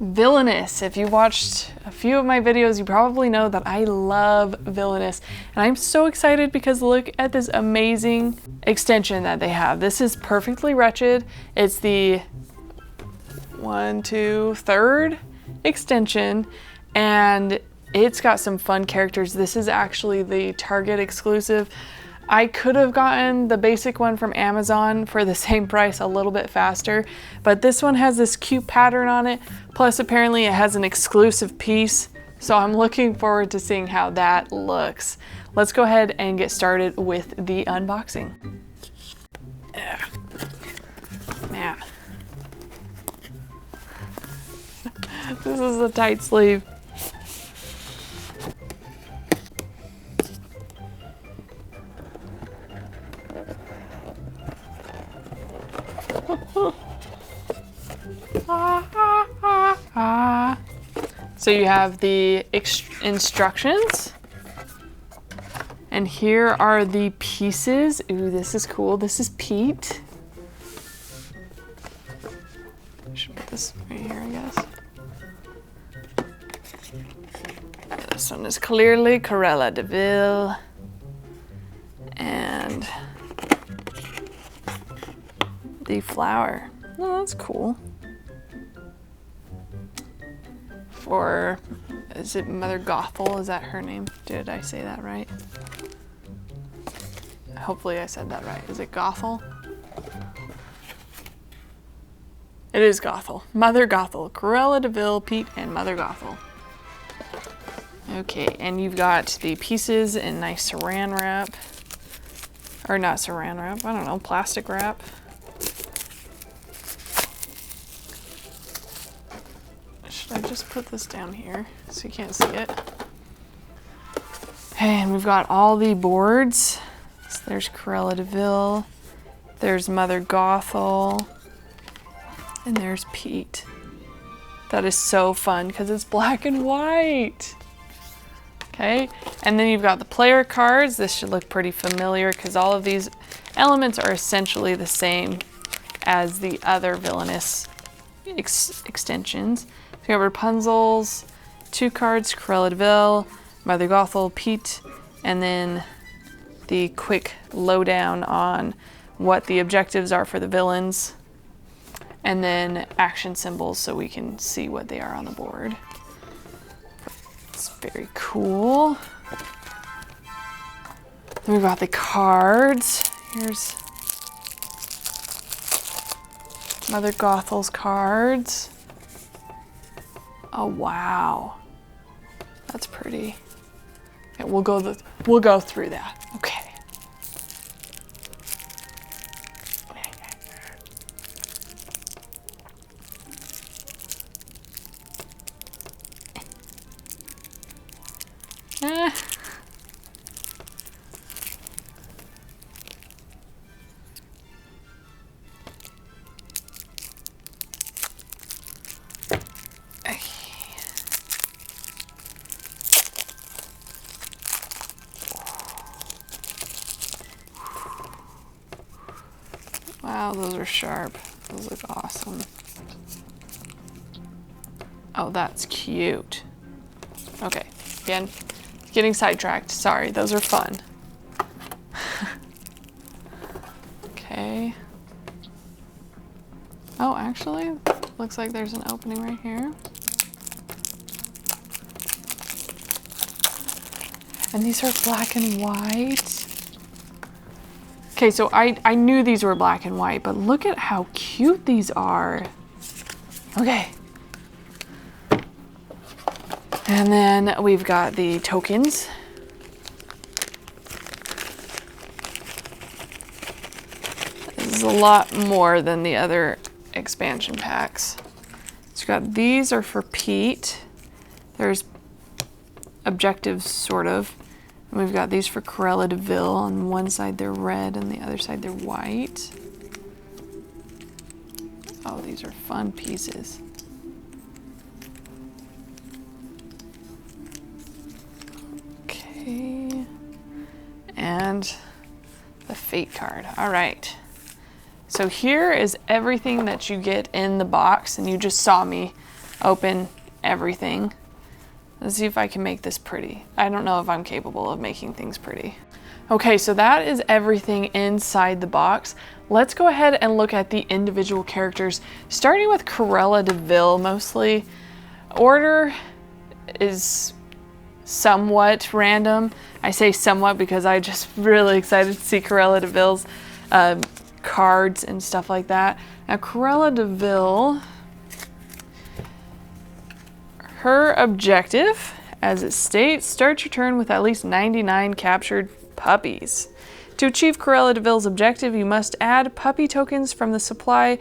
Villainous. If you watched a few of my videos, you probably know that I love Villainous. And I'm so excited because look at this amazing extension that they have. This is Perfectly Wretched. It's the third extension, and it's got some fun characters. This is actually the Target exclusive. I could have gotten the basic one from Amazon for the same price a little bit faster, but this one has this cute pattern on it. Plus apparently it has an exclusive piece. So I'm looking forward to seeing how that looks. Let's go ahead and get started with the unboxing. Man. This is a tight sleeve. So you have the instructions, and here are the pieces. Ooh, this is cool. This is Pete. I should put this right here, I guess. This one is clearly Cruella de Vil. And the flower. Oh, that's cool. For, is it Mother Gothel? Is that her name? Did I say that right? Hopefully I said that right. Is it Gothel? It is Gothel. Mother Gothel. Cruella de Vil, Pete, and Mother Gothel. Okay, and you've got the pieces in nice saran wrap. Or not saran wrap, I don't know, plastic wrap. Should I just put this down here so you can't see it? And we've got all the boards. So there's Cruella de Vil, there's Mother Gothel, and there's Pete. That is so fun because it's black and white. Okay, and then you've got the player cards. This should look pretty familiar because all of these elements are essentially the same as the other Villainous extensions. So you have Rapunzel's 2 cards, Cruella de Vil, Mother Gothel, Pete, and then the quick lowdown on what the objectives are for the villains, and then action symbols so we can see what they are on the board. It's very cool. Then we've got the cards. Here's Mother Gothel's cards. Oh wow, that's pretty. Okay, we'll go through that. Okay. Wow, those are sharp. Those look awesome. Oh, that's cute. Okay, again, getting sidetracked. Sorry, those are fun. Okay. Oh, actually, looks like there's an opening right here. And these are black and white. Okay, so I knew these were black and white, but look at how cute these are. Okay. And then we've got the tokens. This is a lot more than the other expansion packs. So you've got these are for Pete. There's objectives, sort of. And we've got these for Cruella de Vil. On one side they're red, and the other side they're white. Oh, these are fun pieces. Okay. And the Fate card. All right. So here is everything that you get in the box, and you just saw me open everything. Let's see if I can make this pretty. I don't know if I'm capable of making things pretty. Okay, so that is everything inside the box. Let's go ahead and look at the individual characters, starting with Cruella de Vil mostly. Order is somewhat random. I say somewhat because I'm just really excited to see Cruella de Vil's cards and stuff like that. Now, Cruella de Vil, her objective, as it states, start your turn with at least 99 captured puppies. To achieve Cruella de Vil's objective, you must add puppy tokens from the supply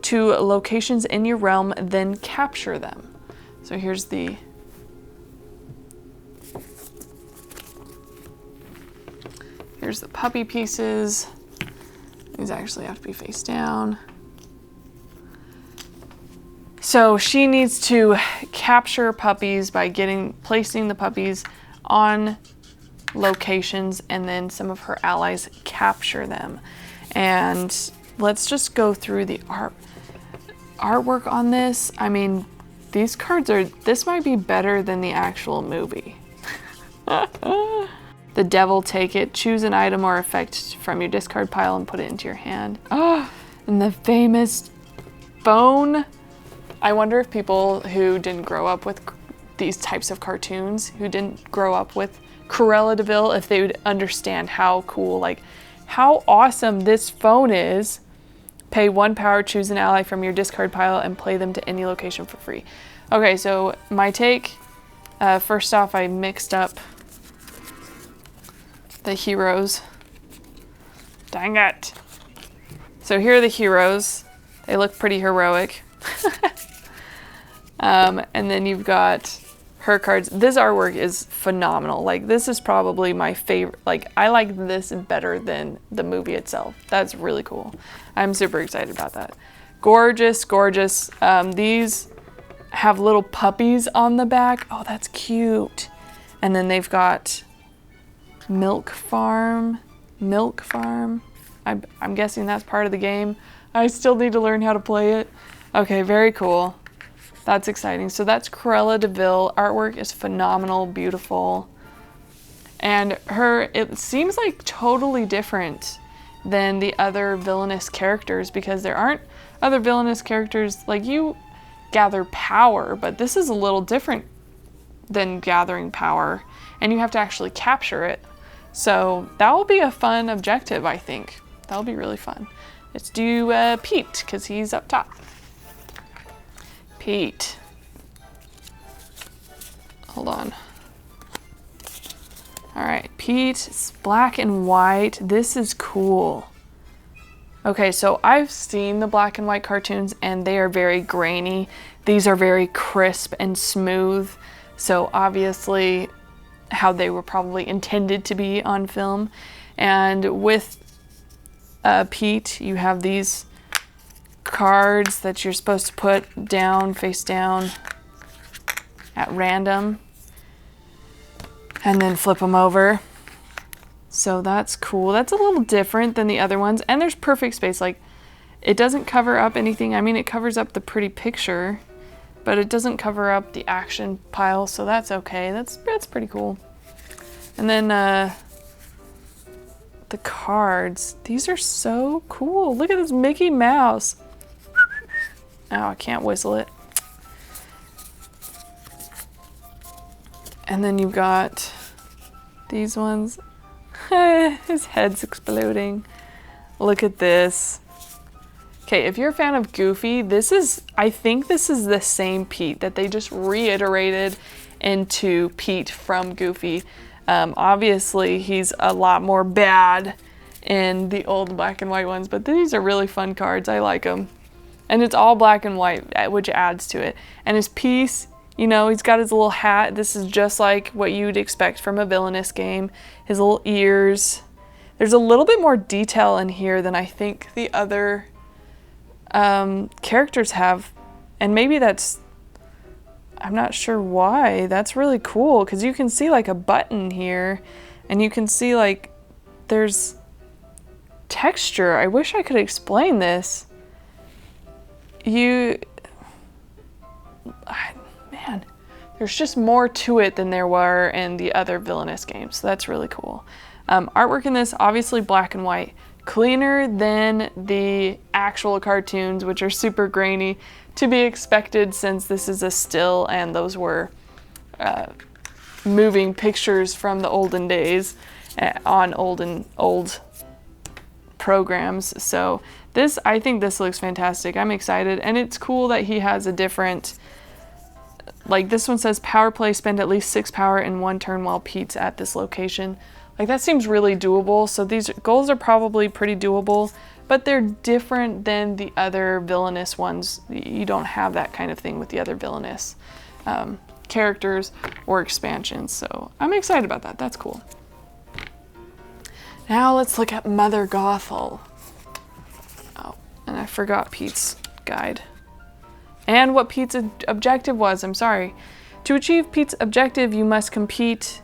to locations in your realm, then capture them. So here's the puppy pieces. These actually have to be face down. So she needs to capture puppies by placing the puppies on locations, and then some of her allies capture them. And let's just go through the artwork on this. I mean, these cards this might be better than the actual movie. The Devil Take It. Choose an item or effect from your discard pile and put it into your hand. Oh, and the famous phone. I wonder if people who didn't grow up with these types of cartoons, who didn't grow up with Cruella de Vil, if they would understand how cool, like how awesome this phone is. Pay 1 power, choose an ally from your discard pile, and play them to any location for free. Okay, so my take, first off, I mixed up the heroes. Dang it. So here are the heroes. They look pretty heroic. And then you've got her cards. This artwork is phenomenal. Like, this is probably my favorite. Like, I like this better than the movie itself. That's really cool. I'm super excited about that. Gorgeous, gorgeous. These have little puppies on the back. Oh, that's cute. And then they've got Milk Farm. I'm guessing that's part of the game. I still need to learn how to play it. Okay, very cool. That's exciting. So that's Cruella de Vil. Artwork is phenomenal, beautiful. And it seems like totally different than the other villainous characters, because there aren't other villainous characters, like, you gather power, but this is a little different than gathering power, and you have to actually capture it. So that will be a fun objective, I think. That'll be really fun. Let's do Pete, because he's up top. Pete. Hold on. All right, Pete, it's black and white. This is cool. Okay, so I've seen the black and white cartoons, and they are very grainy. These are very crisp and smooth. So obviously how they were probably intended to be on film. And with Pete, you have these cards that you're supposed to put down, face down, at random, and then flip them over. So that's cool. That's a little different than the other ones. And there's perfect space. Like, it doesn't cover up anything. I mean, it covers up the pretty picture, but it doesn't cover up the action pile, so that's okay. That's pretty cool. And then the cards. These are so cool. Look at this Mickey Mouse. Oh, I can't whistle it. And then you've got these ones. His head's exploding. Look at this. Okay, if you're a fan of Goofy, I think this is the same Pete that they just reiterated into Pete from Goofy. Obviously, he's a lot more bad in the old black and white ones, but these are really fun cards. I like them. And it's all black and white, which adds to it. And his piece, you know, he's got his little hat. This is just like what you'd expect from a villainous game. His little ears. There's a little bit more detail in here than I think the other characters have. And maybe I'm not sure why. That's really cool, because you can see like a button here, and you can see like there's texture. I wish I could explain this. man, there's just more to it than there were in the other Villainous games. So that's really cool. Artwork in this, obviously black and white. Cleaner than the actual cartoons, which are super grainy, to be expected since this is a still and those were moving pictures from the olden days on old programs. So this, I think this looks fantastic. I'm excited, and it's cool that he has a different, like this one says power play, spend at least 6 power in 1 turn while Pete's at this location. Like that seems really doable. So these goals are probably pretty doable, but they're different than the other Villainous ones. You don't have that kind of thing with the other Villainous characters or expansions. So I'm excited about that. That's cool. Now let's look at Mother Gothel. Oh, and I forgot Pete's guide. And what Pete's objective was, I'm sorry. To achieve Pete's objective, you must complete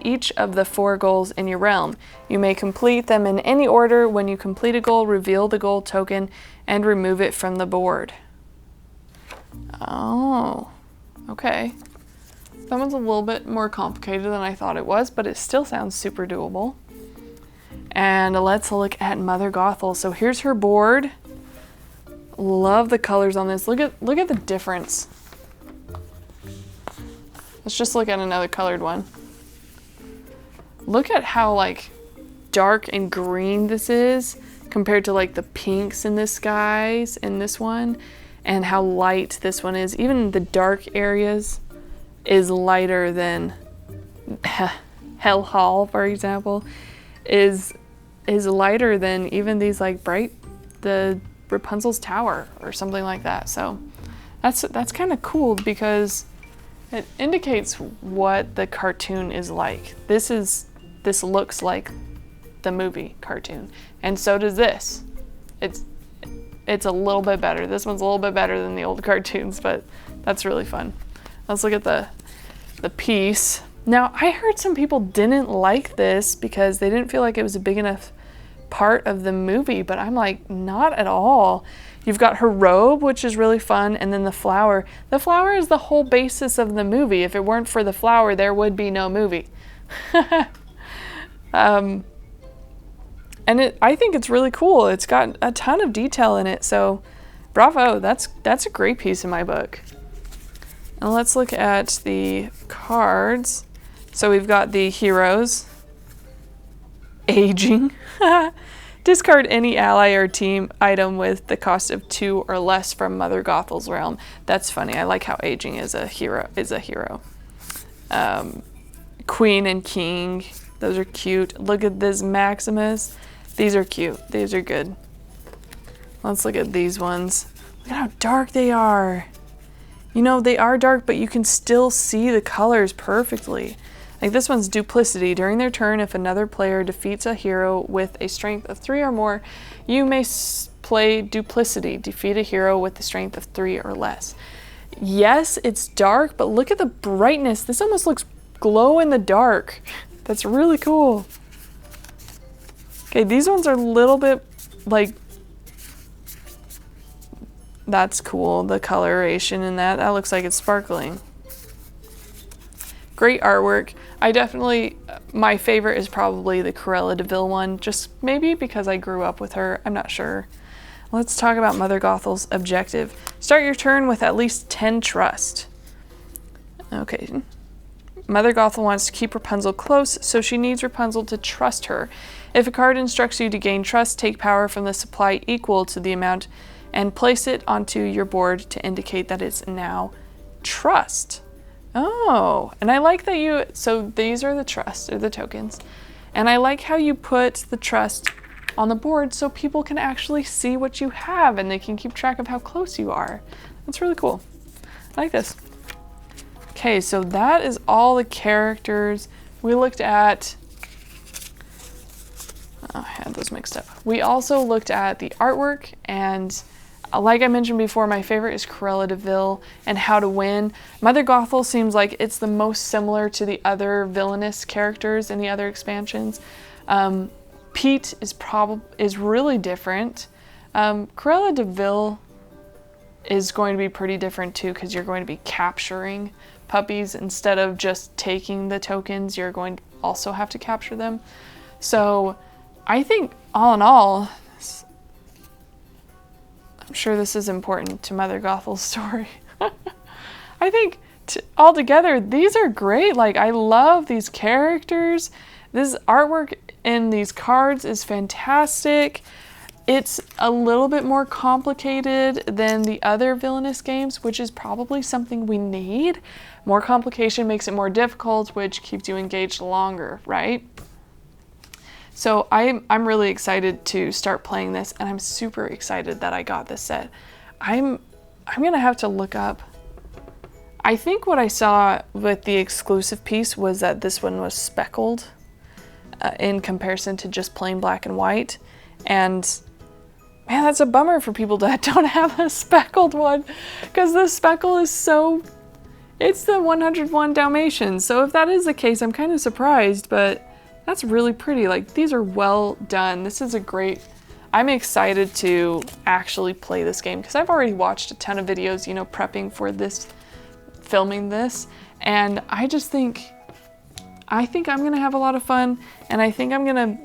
each of the 4 goals in your realm. You may complete them in any order. When you complete a goal, reveal the goal token and remove it from the board. Oh, okay. That one's a little bit more complicated than I thought it was, but it still sounds super doable. And let's look at Mother Gothel. So here's her board. Love the colors on this. Look at the difference. Let's just look at another colored one. Look at how like dark and green this is compared to like the pinks in the skies in this one, and how light this one is. Even the dark areas is lighter than Hell Hall, for example, is lighter than even these like the Rapunzel's Tower or something like that. So that's kind of cool because it indicates what the cartoon is like. This looks like the movie cartoon, and so does this. It's a little bit better. This one's a little bit better than the old cartoons, but that's really fun. Let's look at the piece. Now, I heard some people didn't like this because they didn't feel like it was a big enough part of the movie, but I'm like, not at all. You've got her robe, which is really fun, and then the flower. The flower is the whole basis of the movie. If it weren't for the flower, there would be no movie. And I think it's really cool. It's got a ton of detail in it, so bravo. That's a great piece in my book. And let's look at the cards. So we've got the heroes. Aging. Discard any ally or team item with the cost of 2 or less from Mother Gothel's realm. That's funny. I like how aging is a hero. Queen and King. Those are cute. Look at this Maximus. These are cute. These are good. Let's look at these ones. Look at how dark they are. You know, they are dark, but you can still see the colors perfectly. Like this one's Duplicity. During their turn, if another player defeats a hero with a strength of 3 or more, you may play Duplicity. Defeat a hero with the strength of 3 or less. Yes, it's dark, but look at the brightness. This almost looks glow in the dark. That's really cool. Okay, these ones are a little bit like, that's cool. The coloration in that looks like it's sparkling. Great artwork. I definitely, my favorite is probably the Cruella de Vil one, just maybe because I grew up with her. I'm not sure. Let's talk about Mother Gothel's objective. Start your turn with at least 10 trust. Okay. Mother Gothel wants to keep Rapunzel close, so she needs Rapunzel to trust her. If a card instructs you to gain trust, take power from the supply equal to the amount and place it onto your board to indicate that it's now trust. Oh, and I like that so these are the trust, or the tokens. And I like how you put the trust on the board so people can actually see what you have and they can keep track of how close you are. That's really cool. I like this. Okay, so that is all the characters. We looked at, oh, I had those mixed up. We also looked at the artwork, and like I mentioned before, my favorite is Cruella de Vil and How to Win. Mother Gothel seems like it's the most similar to the other villainous characters in the other expansions. Pete is really different. Cruella de Vil, is going to be pretty different too, because you're going to be capturing puppies instead of just taking the tokens. You're going to also have to capture them. So I think all in all, I'm sure this is important to Mother Gothel's story. I think altogether, these are great. Like, I love these characters. This artwork in these cards is fantastic. It's a little bit more complicated than the other Villainous games, which is probably something we need. More complication makes it more difficult, which keeps you engaged longer, right? So I'm really excited to start playing this, and I'm super excited that I got this set. I'm gonna have to look up. I think what I saw with the exclusive piece was that this one was speckled in comparison to just plain black and white. And man, that's a bummer for people that don't have a speckled one, because the speckle is so, it's the 101 Dalmatians. So if that is the case, I'm kind of surprised, but that's really pretty. Like, these are well done. This is a great, I'm excited to actually play this game, because I've already watched a ton of videos, you know, prepping for this, filming this, and I think I'm gonna have a lot of fun, and I think I'm gonna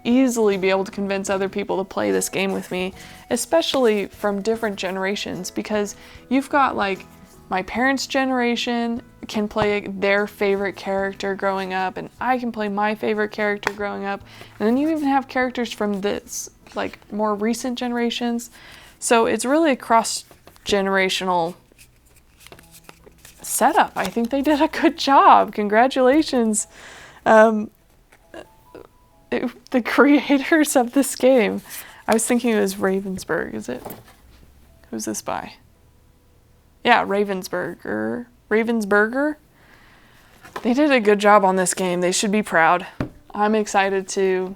easily be able to convince other people to play this game with me, especially from different generations, because you've got like my parents' generation can play their favorite character growing up, and I can play my favorite character growing up, and then you even have characters from this like more recent generations. So it's really a cross-generational setup. I think they did a good job. Congratulations, the creators of this game. I was thinking it was Ravensburger. Is it? Who's this by? Yeah, Ravensburger. Ravensburger. They did a good job on this game. They should be proud. I'm excited to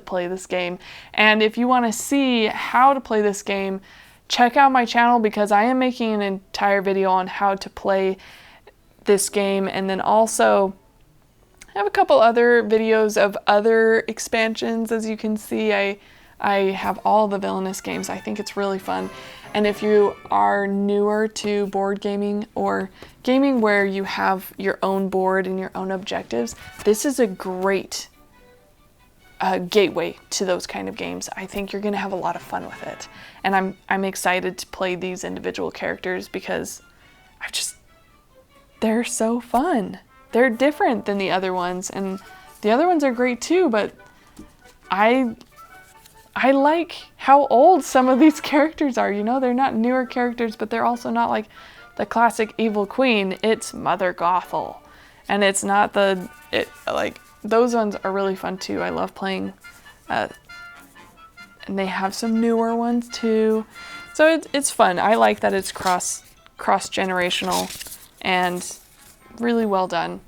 play this game. And if you want to see how to play this game, check out my channel, because I am making an entire video on how to play this game. And then also I have a couple other videos of other expansions. As you can see, I have all the Villainous games. I think it's really fun. And if you are newer to board gaming or gaming where you have your own board and your own objectives, this is a great gateway to those kind of games. I think you're gonna have a lot of fun with it. And I'm excited to play these individual characters, because they're so fun. They're different than the other ones, and the other ones are great too, but I like how old some of these characters are. You know, they're not newer characters, but they're also not like the classic evil queen. It's Mother Gothel, and it's not like those ones are really fun too. I love playing, and they have some newer ones too. So it's fun. I like that it's cross-generational and really well done.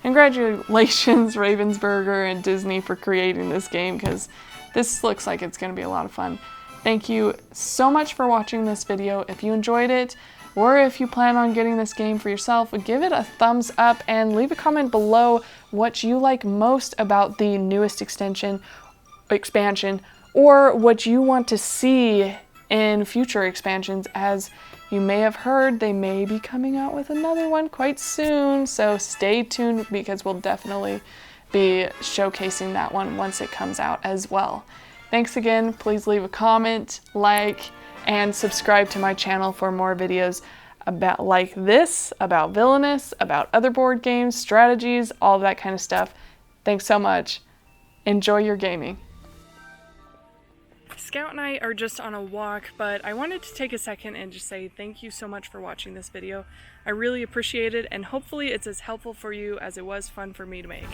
Congratulations, Ravensburger and Disney, for creating this game, because this looks like it's going to be a lot of fun. Thank you so much for watching this video. If you enjoyed it, or if you plan on getting this game for yourself, give it a thumbs up and leave a comment below what you like most about the newest expansion, or what you want to see in future expansions. As you may have heard, they may be coming out with another one quite soon, so stay tuned, because we'll definitely be showcasing that one once it comes out as well. Thanks again. Please leave a comment, like, and subscribe to my channel for more videos about like this, about Villainous, about other board games, strategies, all that kind of stuff. Thanks so much. Enjoy your gaming. Scout and I are just on a walk, but I wanted to take a second and just say thank you so much for watching this video. I really appreciate it, and hopefully it's as helpful for you as it was fun for me to make.